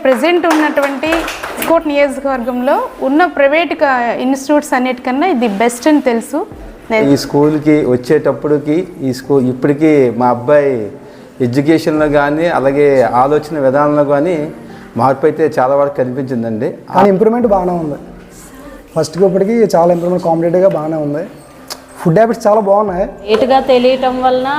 Present ఉన్నటువంటి coat నియోజకవర్గంలో ఉన్న ప్రైవేట్ ఇన్స్టిట్యూట్స్ అన్నిటికన్నా ఇది బెస్ట్ అని తెలుసు. ఈ స్కూల్కి వచ్చేటప్పటికి ఇప్పటికీ మా అబ్బాయి ఎడ్యుకేషన్లో కానీ అలాగే ఆలోచన విధానంలో కానీ మార్పు అయితే చాలా వరకు కనిపించిందండి. కానీ ఇంప్రూవ్మెంట్ బాగానే ఉంది. ఫస్ట్కి ఇప్పటికి చాలా ఇంప్రూవ్మెంట్, కాంపిటేటివ్గా బాగానే ఉంది. ఫుడ్ హ్యాబిట్స్ చాలా బాగున్నాయి. లేట్గా తెలియటం వలన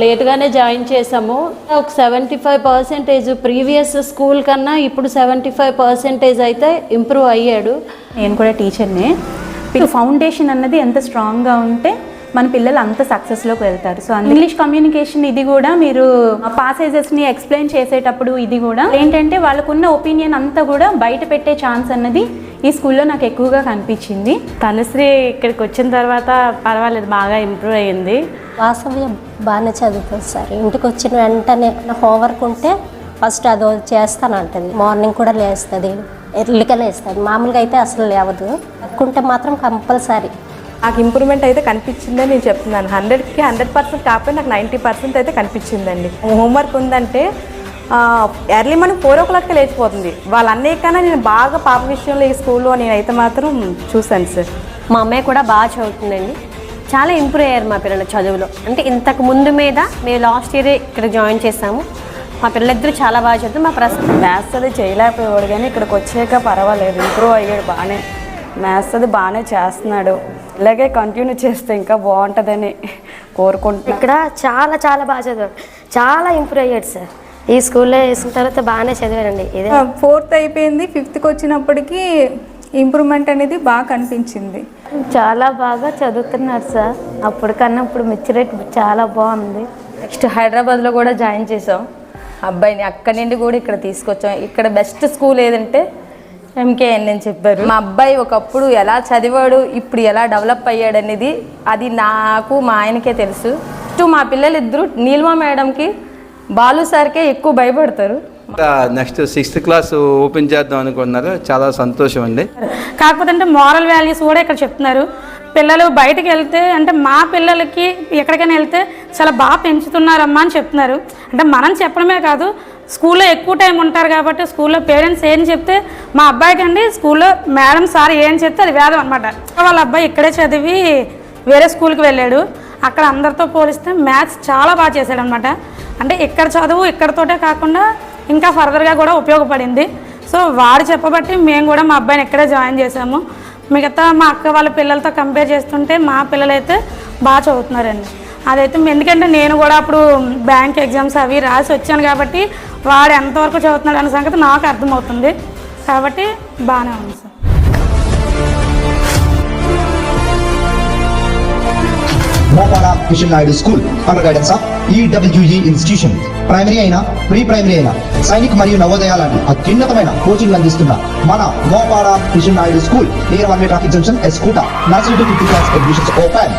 లేట్గానే జాయిన్ చేసాము. ఒక 75% ప్రీవియస్ స్కూల్ కన్నా ఇప్పుడు 75% అయితే ఇంప్రూవ్ అయ్యాడు. నేను కూడా టీచర్నే. ఫౌండేషన్ అన్నది ఎంత స్ట్రాంగ్గా ఉంటే మన పిల్లలు అంత సక్సెస్లోకి వెళ్తారు. సో ఇంగ్లీష్ కమ్యూనికేషన్ ఇది కూడా మీరు పాసేజెస్ని ఎక్స్ప్లెయిన్ చేసేటప్పుడు ఇది కూడా ఏంటంటే వాళ్ళకున్న ఒపీనియన్ అంతా కూడా బయట పెట్టే ఛాన్స్ అన్నది ఈ స్కూల్లో నాకు ఎక్కువగా కనిపించింది. తనుశ్రీ ఇక్కడికి వచ్చిన తర్వాత పర్వాలేదు, బాగా ఇంప్రూవ్ అయ్యింది. వాసవ్య బాగానే చదువుతుంది సార్. ఇంటికి వచ్చిన వెంటనే హోంవర్క్ ఉంటే ఫస్ట్ అది చేస్తానంటది. మార్నింగ్ కూడా లేస్తుంది, ఎర్లీగా లేస్తుంది. మామూలుగా అయితే అసలు లేవదు. అనుకుంటే మాత్రం కంపల్సరీ. నాకు ఇంప్రూవ్మెంట్ అయితే కనిపించిందని నేను చెప్తున్నాను. 100కి 100% కాకపోతే నాకు 90% అయితే కనిపించిందండి. హోంవర్క్ ఉందంటే ఎర్లీ మార్నింగ్ 4 o'clockకి లేచిపోతుంది. వాళ్ళ అన్నయ్య కన్నా నేను బాగా పాప విషయంలో ఈ స్కూల్లో నేనైతే మాత్రం చూశాను సార్. మా అమ్మాయి కూడా బాగా చదువుతుందండి. చాలా ఇంప్రూవ్ అయ్యారు మా పిల్లల చదువులో. అంటే ఇంతకు ముందు మీద మేము లాస్ట్ ఇయర్ ఇక్కడ జాయిన్ చేసాము. మా పిల్లలిద్దరూ చాలా బాగా చదువుతారు. మా మ్యాథ్స్ అది చేయలేకపోయాడు కానీ ఇక్కడికి వచ్చాక పర్వాలేదు, ఇంప్రూవ్ అయ్యాడు బాగానే. మ్యాథ్స్ అది బాగానే చేస్తున్నాడు. ఇలాగే కంటిన్యూ చేస్తే ఇంకా బాగుంటుందని కోరుకుంటున్నాను. ఇక్కడ చాలా చాలా బాగా చదివాడు, చాలా ఇంప్రూవ్ అయ్యాడు సార్. ఈ స్కూల్లో వేసిన తర్వాత బాగానే చదివాడండి. ఇదే 4th అయిపోయింది, 5thకి వచ్చినప్పటికీ ఇంప్రూవ్మెంట్ అనేది బాగా కనిపించింది. చాలా బాగా చదువుతున్నారు సార్. అప్పుడు కన్నా ఇప్పుడు మెచ్యూరిటీ చాలా బాగుంది. నెక్స్ట్ హైదరాబాద్లో కూడా జాయిన్ చేసాం అబ్బాయిని. అక్కడి నుండి కూడా ఇక్కడ తీసుకొచ్చాం. ఇక్కడ బెస్ట్ స్కూల్ ఏదంటే MKN అని చెప్పారు. మా అబ్బాయి ఒకప్పుడు ఎలా చదివాడు, ఇప్పుడు ఎలా డెవలప్ అయ్యాడు అనేది అది నాకు మా ఆయనకే తెలుసు. మా పిల్లలిద్దరూ నీలిమా మేడంకి, బాలు సార్కే ఎక్కువ భయపడతారు. నెక్స్ట్ 6th క్లాస్ ఓపెన్ చేద్దాం అనుకున్నారు. చాలా సంతోషం అండి. కాకపోతే అంటే మోరల్ వాల్యూస్ కూడా ఇక్కడ చెప్తున్నారు. పిల్లలు బయటకు వెళ్తే అంటే మా పిల్లలకి ఎక్కడికైనా వెళ్తే చాలా బాగా పెంచుతున్నారమ్మా అని చెప్తున్నారు. అంటే మనం చెప్పడమే కాదు, స్కూల్లో ఎక్కువ టైం ఉంటారు కాబట్టి స్కూల్లో పేరెంట్స్ ఏం చెప్తే మా అబ్బాయికి అండి స్కూల్లో మేడం సార్ ఏం చెప్తే అది వేదం అనమాట. వాళ్ళ అబ్బాయి ఇక్కడే చదివి వేరే స్కూల్కి వెళ్ళాడు. అక్కడ అందరితో పోలిస్తే మ్యాథ్స్ చాలా బాగా చేశాడు అనమాట. అంటే ఇక్కడ చదువు ఇక్కడతోటే కాకుండా ఇంకా ఫర్దర్గా కూడా ఉపయోగపడింది. సో వాడు చెప్పబట్టి మేము కూడా మా అబ్బాయిని ఇక్కడే జాయిన్ చేసాము. మిగతా మా అక్క వాళ్ళ పిల్లలతో కంపేర్ చేస్తుంటే మా పిల్లలైతే బాగా చదువుతున్నారండి. అదైతే ఎందుకంటే నేను కూడా అప్పుడు బ్యాంక్ ఎగ్జామ్స్ అవి రాసి వచ్చాను కాబట్టి వాడు ఎంతవరకు చదువుతున్నాడు అనే సంగతి నాకు అర్థమవుతుంది. కాబట్టి బాగానే ఉంది sir. Mopada Kishan Naidu school under guidance of EWE institution. Primary అయినా ప్రీ ప్రైమరీ అయినా సైనిక్ మరియు నవోదయ లాంటి అత్యున్నతమైన కోచింగ్ అందిస్తున్న మన Mopada Kishan Naidu school near 1 way traffic junction ఎస్కూట. Nursery to 5th class admissions open.